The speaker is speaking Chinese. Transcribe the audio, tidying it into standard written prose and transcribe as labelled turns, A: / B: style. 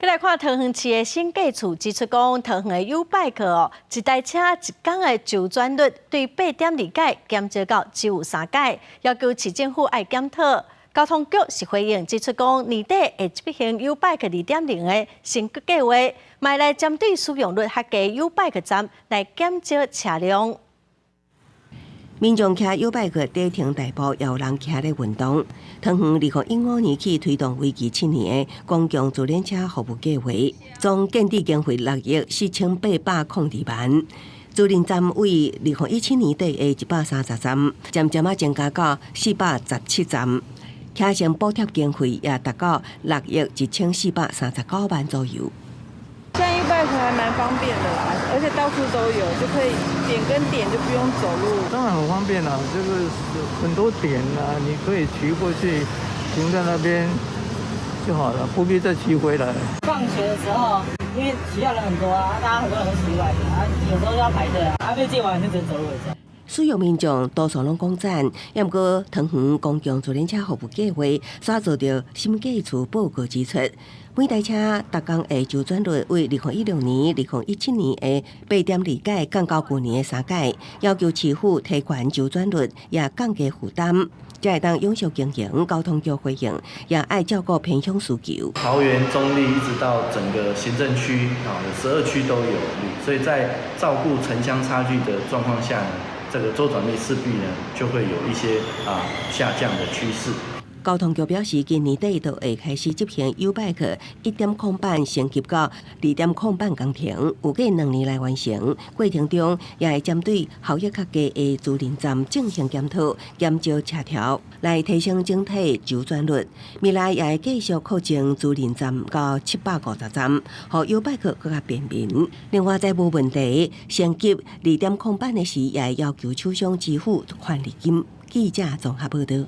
A: 再来看桃园市的新计处指出讲，桃园的 U-Bike 一台车一天的周转率对8.2改减少到只有3改，要求市政府爱检讨。交通局是回应指出讲，年底会执行 U-Bike 2.0的升级计划，买来针对使用率较低 U-Bike 站来减少车辆。
B: 民众骑 U-Bike 底停大埔也有人骑的运动。桃园2015年起推动为期7年的公共自轮车服务计划，总建制经费6亿4802万。自轮站为2017年底的130站，渐渐增加到417站，车程补贴经费也达到6亿1439万左右。
C: 现在 U-Bike 还蛮方便的啦，而且到处都有，就可以点跟点就不用走路。
D: 当然很方便啦，这个很多点啊，你可以骑过去，停在那边就好了，不必再骑回来。
E: 放学的时候，因为学校人很多啊，大家很多人都骑过来的啊，有时候要排队啊，被借完就只能走路回家。
B: 使用民众多数拢讲赞，也毋过桃园公共自轮车服务计划所做着新计处报告指出，每台车逐工的周转率为2016年、2017年的8.2改降到去年的3改，要求市府提悬周转率，也降低负担，才会当永续经营。交通局回应，也爱照顾偏乡需求。
F: 桃园、中立一直到整个行政区有12区都有，所以在照顾城乡差距的状况下呢，这个周转率势必呢就会有一些下降的趋势。
B: 交通局表示，今年底就会开始执行 U-Bike 1.0版升级到2.0版工程，预计2年来完成。过程中也会针对效益较低的自轮站进行检讨，减少车条，来提升整体周转率。未来也会继续扩增自轮站到750站，让 U-Bike 更加便民。另外，在无问题升级2.0版的时，也会要求厂商支付返利金。记者综合报道。